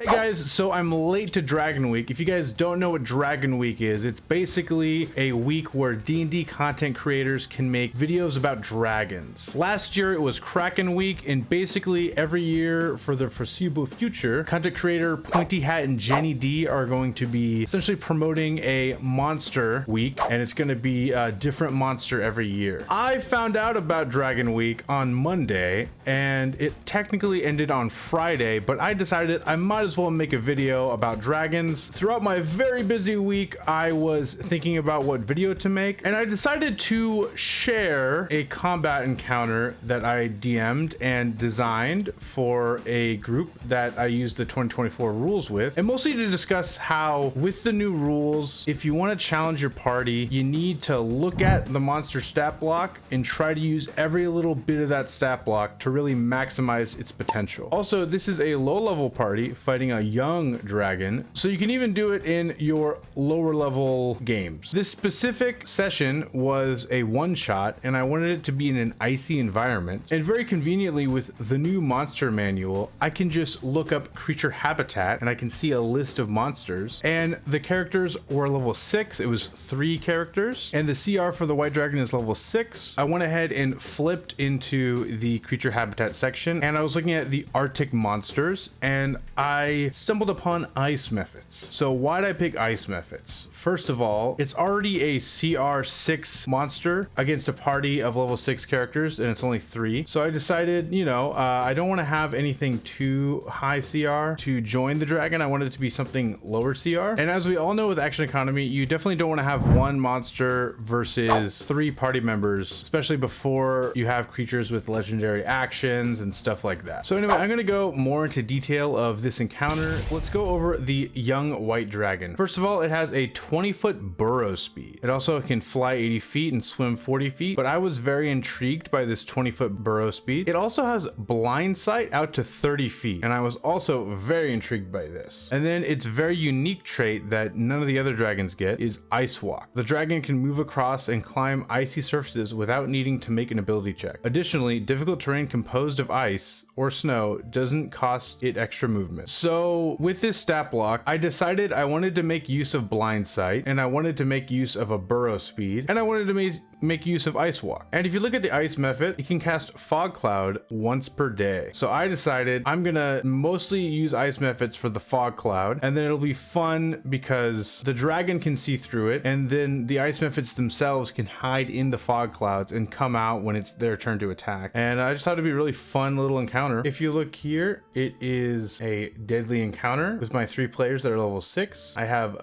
Hey guys, so I'm late to Dragon Week. If you guys don't know what Dragon Week is, it's basically a week where D&D content creators can make videos about dragons. Last year it was Kraken Week, and basically every year for the foreseeable future, content creator Pointy and Ginny D are going to be essentially promoting a monster week, and it's going to be a different monster every year. I found out about Dragon Week on Monday, and it technically ended on Friday, but I decided I might as well make a video about dragons. Throughout my very busy week, I was thinking about what video to make, and I decided to share a combat encounter that I DM'd and designed for a group that I used the 2024 rules with, and mostly to discuss how with the new rules, if you want to challenge your party, you need to look at the monster stat block and try to use every little bit of that stat block to really maximize its potential. Also, this is a low-level party fighting a young dragon, so you can even do it in your lower level games. This specific session was a one-shot, and I wanted it to be in an icy environment, and very conveniently with the new monster manual, I can just look up creature habitat and I can see a list of monsters, and the characters were level 6. It was 3 characters, and the CR for the white dragon is level 6. I went ahead and flipped into the creature habitat section, and I was looking at the Arctic monsters, and I stumbled upon Ice Mephits. So why'd I pick Ice Mephits? First of all, it's already a CR 6 monster against a party of level 6 characters, and it's only 3. So I decided, I don't want to have anything too high CR to join the dragon. I wanted it to be something lower CR. And as we all know with Action Economy, you definitely don't want to have one monster versus 3 party members, especially before you have creatures with legendary actions and stuff like that. So anyway, I'm going to go more into detail of this encounter. Let's go over the young white dragon. First of all, it has a 20-foot burrow speed. It also can fly 80 feet and swim 40 feet, but I was very intrigued by this 20-foot burrow speed. It also has blindsight out to 30 feet, and I was also very intrigued by this. And then its very unique trait that none of the other dragons get is Ice Walk. The dragon can move across and climb icy surfaces without needing to make an ability check. Additionally, difficult terrain composed of ice or snow doesn't cost it extra movement. So with this stat block, I decided I wanted to make use of blindsight, and I wanted to make use of a burrow speed, and I wanted to make use of Ice Walk. And if you look at the Ice Mephit, it can cast Fog Cloud once per day. So I decided I'm gonna mostly use Ice Mephits for the Fog Cloud, and then it'll be fun because the dragon can see through it, and then the Ice Mephits themselves can hide in the fog clouds and come out when it's their turn to attack. And I just thought it'd be a really fun little encounter. If you look here, it is a deadly encounter with my 3 players that are level 6. I have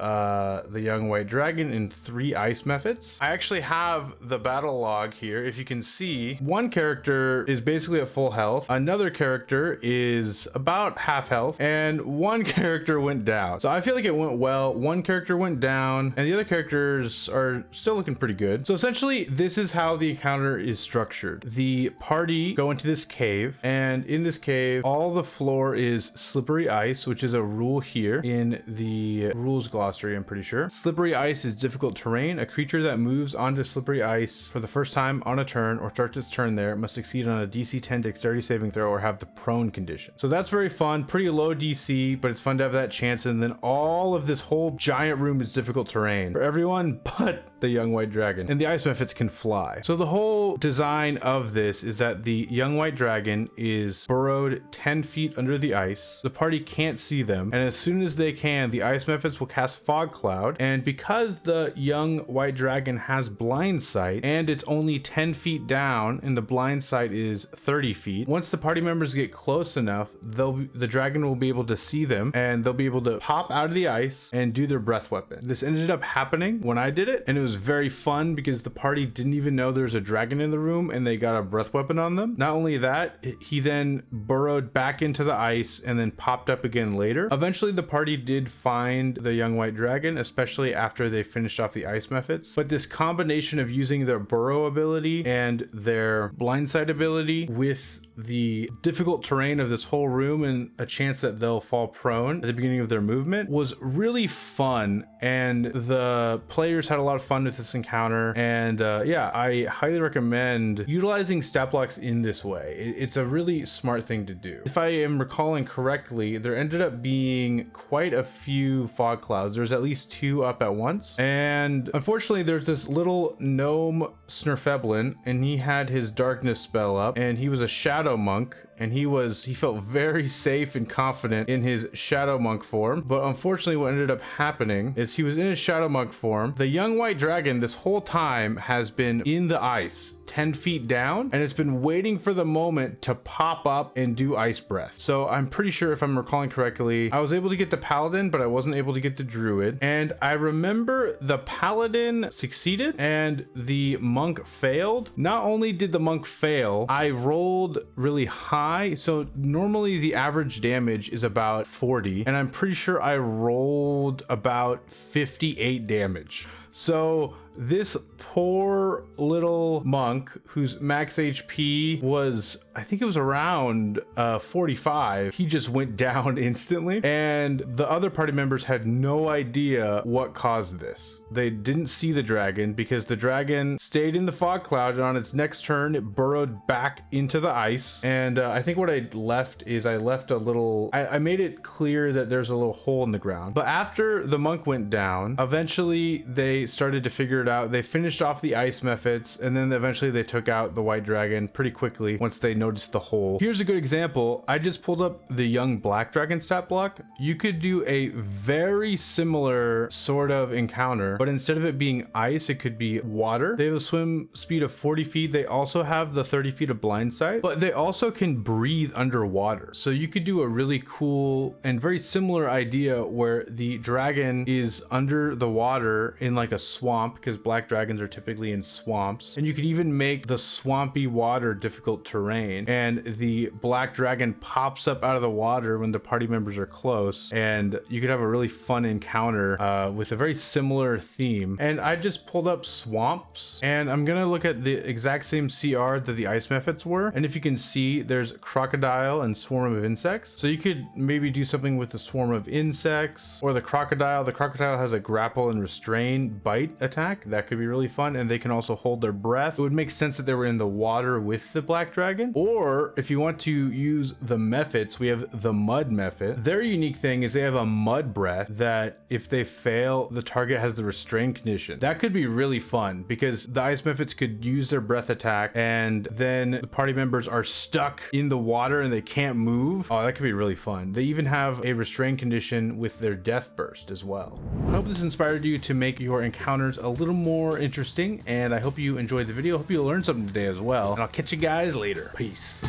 the young white dragon and 3 Ice Mephits. I actually have the battle log here. If you can see, one character is basically at full health, another character is about half health, and one character went down. So I feel like it went well. One character went down, and the other characters are still looking pretty good. So essentially, this is how the encounter is structured. The party go into this cave, and in this cave, all the floor is slippery ice, which is a rule here in the rules glossary, I'm pretty sure. Slippery ice is difficult terrain. A creature that moves onto slippery ice for the first time on a turn or starts its turn there must succeed on a DC 10 dexterity saving throw or have the prone condition. So that's very fun. Pretty low DC, but it's fun to have that chance. And then all of this whole giant room is difficult terrain for everyone but the young white dragon, and the Ice Mephits can fly. So the whole design of this is that the young white dragon is burrowed 10 feet under the ice. The party can't see them, and as soon as they can, the Ice Mephits will cast Fog Cloud, and because the young white dragon has blind sight and it's only 10 feet down and the blind sight is 30 feet, once the party members get close enough, the dragon will be able to see them, and they'll be able to pop out of the ice and do their breath weapon. This ended up happening when I did it, and it was very fun because the party didn't even know there was a dragon in the room, and they got a breath weapon on them. Not only that, he then burrowed back into the ice and then popped up again later. Eventually the party did find the young white dragon, especially after they finished off the Ice Mephits, but this combination of using their burrow ability and their blindsight ability with the difficult terrain of this whole room and a chance that they'll fall prone at the beginning of their movement was really fun, and the players had a lot of fun with this encounter. And yeah, I highly recommend utilizing stat blocks in this way. It's a really smart thing to do. If I am recalling correctly, there ended up being quite a few fog clouds. There's at least 2 up at once, and unfortunately there's this little gnome Snurfeblin, and he had his darkness spell up, and he was a shadow monk, and he felt very safe and confident in his shadow monk form. But unfortunately what ended up happening is he was in his shadow monk form. The young white dragon this whole time has been in the ice 10 feet down, and it's been waiting for the moment to pop up and do ice breath. So I'm pretty sure, if I'm recalling correctly, I was able to get the paladin, but I wasn't able to get the druid. And I remember the paladin succeeded and the monk failed. Not only did the monk fail, I rolled really high. So normally the average damage is about 40, and I'm pretty sure I rolled about 58 damage. So this poor little monk, whose max HP was, I think it was around 45, he just went down instantly, and the other party members had no idea what caused this. They didn't see the dragon because the dragon stayed in the fog cloud, and on its next turn it burrowed back into the ice. And I think what I left is I left a little, I made it clear that there's a little hole in the ground. But after the monk went down, eventually they started to figure it out. They finished off the Ice Mephits, and then eventually they took out the white dragon pretty quickly once they noticed the hole. Here's a good example. I just pulled up the young black dragon stat block. You could do a very similar sort of encounter, but instead of it being ice, it could be water. They have a swim speed of 40 feet. They also have the 30 feet of blindsight, but they also can breathe underwater. So you could do a really cool and very similar idea where the dragon is under the water in like a swamp, because black dragons are typically in swamps, and you could even make the swampy water difficult terrain, and the black dragon pops up out of the water when the party members are close, and you could have a really fun encounter with a very similar theme. And I just pulled up swamps, and I'm gonna look at the exact same CR that the Ice Mephits were, and if you can see, there's crocodile and swarm of insects. So you could maybe do something with the swarm of insects or the crocodile. The crocodile has a grapple and restrain bite attack that could be really fun, and they can also hold their breath. It would make sense that they were in the water with the black dragon. Or if you want to use the Mephits, we have the mud Mephit. Their unique thing is they have a mud breath that if they fail, the target has the restrain condition. That could be really fun because the Ice Mephits could use their breath attack, and then the party members are stuck in the water and they can't move. Oh, that could be really fun. They even have a restrain condition with their death burst as well. I hope this inspired you to make your encounters a little more interesting, and I hope you enjoyed the video. Hope you learned something today as well, and I'll catch you guys later. Peace.